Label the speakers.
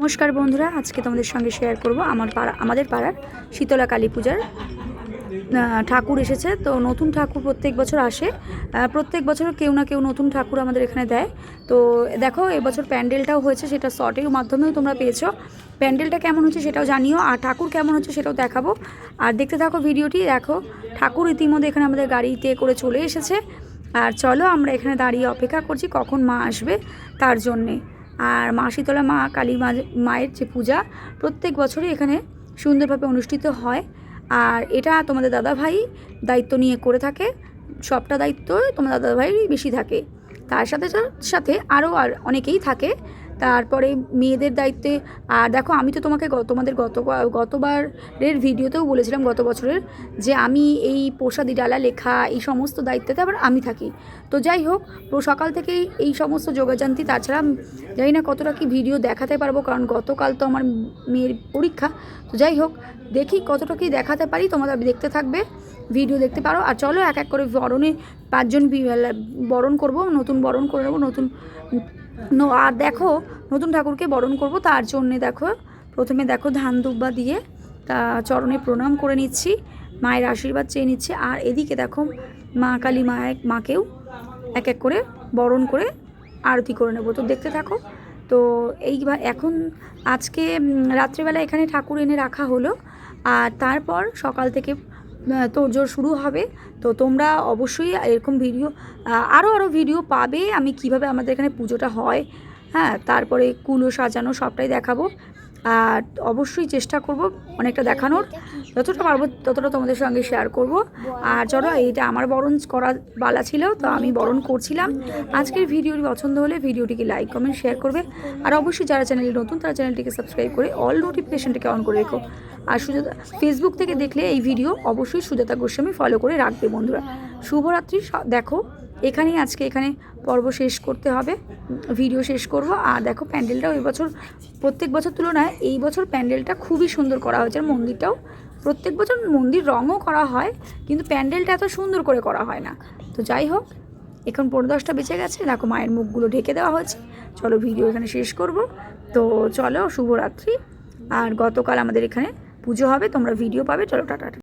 Speaker 1: নমস্কার বন্ধুরা, আজকে তোমাদের সঙ্গে শেয়ার করব আমাদের পাড়ার শীতলা কালী পূজার ঠাকুর এসেছে। তো নতুন ঠাকুর প্রত্যেক বছর আসে, প্রত্যেক বছর কেউ না কেউ নতুন ঠাকুর আমাদের এখানে দেয়। তো দেখো এবছর প্যান্ডেলটাও হয়েছে, সেটা শর্টের মাধ্যমেও তোমরা পেয়েছো। প্যান্ডেলটা কেমন হচ্ছে সেটাও জানিও, আর ঠাকুর কেমন হচ্ছে সেটাও দেখাবো। আর দেখতে থাকো ভিডিওটি। দেখো ঠাকুর ইতিমধ্যে এখানে আমাদের গাড়িতে করে চলে এসেছে। আর চলো আমরা এখানে দাঁড়িয়ে অপেক্ষা করছি কখন মা আসবে তার জন্যে। আর মা শীতলা মা কালী মায়ের যে পূজা প্রত্যেক বছরই এখানে সুন্দরভাবে অনুষ্ঠিত হয়। আর এটা তোমাদের দাদাভাই দায়িত্ব নিয়ে করে থাকে, সবটা দায়িত্ব তোমার দাদাভাইয়েরই বেশি থাকে। তার সাথে সাথে আরও অনেকেই থাকে। তারপরে মেয়েদের দায়িত্বে। আর দেখো আমি তো তোমাকে তোমাদের গতবারের ভিডিওতেও বলেছিলাম, গত বছরের, যে আমি এই প্রসাদী ডালা লেখা এই সমস্ত দায়িত্বতে আবার আমি থাকি। তো যাই হোক, সকাল থেকেই এই সমস্ত যোগাযান্তি। তাছাড়া জানি না কতটা কি ভিডিও দেখাতে পারবো, কারণ গতকাল তো আমার মেয়ের পরীক্ষা। তো যাই হোক, দেখি কতটা কি দেখাতে পারি, তোমরা দেখতে থাকবে, ভিডিও দেখতে পারো। আর চলো এক এক করে বরণে 5 জন বরণ করব, নতুন বরণ করে নেবো নতুন। আর দেখো নতুন ঠাকুরকে বরণ করব, তার জন্যে দেখো প্রথমে দেখো ধান দুব্বা দিয়ে তা চরণে প্রণাম করে নিচ্ছি, মায়ের আশীর্বাদ চেয়ে নিচ্ছি। আর এদিকে দেখো মা কালী মাকেও এক এক করে বরণ করে আরতি করে নেব। তো দেখতে থাকো। তো এখন আজকে রাত্রিবেলা এখানে ঠাকুর এনে রাখা হলো, আর তারপর সকাল থেকে তোড়জোড় শুরু হবে। তো তোমরা অবশ্যই এরকম ভিডিও আরও ভিডিও পাবে, আমি কিভাবে আমাদের এখানে পুজোটা হয়, হ্যাঁ, তারপরে কুলো সাজানো সবটাই দেখাবো। আর অবশ্যই চেষ্টা করব অনেকটা দেখানোর, যতটা পারবো ততটা তোমাদের সঙ্গে শেয়ার করব। আর চলো, এইটা আমার বরণ করা বালা ছিল, তো আমি বরণ করছিলাম। আজকের ভিডিওটি পছন্দ হলে ভিডিওটিকে লাইক কমেন্ট শেয়ার করবে। আর অবশ্যই যারা চ্যানেলে নতুন তারা চ্যানেলটিকে সাবস্ক্রাইব করে অল নোটিফিকেশনটাকে অন করে রেখো। আর সুজাতা ফেসবুক থেকে দেখলে এই ভিডিও অবশ্যই সুজাতা গোস্বামী ফলো করে রাখবে বন্ধুরা। শুভরাত্রি। দেখো এখানেই আজকে এখানে পর্ব শেষ করতে হবে, ভিডিও শেষ করব। আর দেখো প্যান্ডেলটাও এবছর প্রত্যেক বছর তুলনায় এই বছর প্যান্ডেলটা খুবই সুন্দর করা হয়েছে। আর মন্দিরটাও, প্রত্যেক বছর মন্দির রঙও করা হয়, কিন্তু প্যান্ডেলটা এত সুন্দর করে করা হয় না। তো যাই হোক, এখন 10:15 বেঁচে গেছে, দেখো মায়ের মুখগুলো ঢেকে দেওয়া হয়েছে। চলো ভিডিও এখানে শেষ করব। তো চলো, শুভরাত্রি। আর গতকাল আমাদের এখানে পুজো হবে, তোমরা ভিডিও পাবে। চলো টাটা।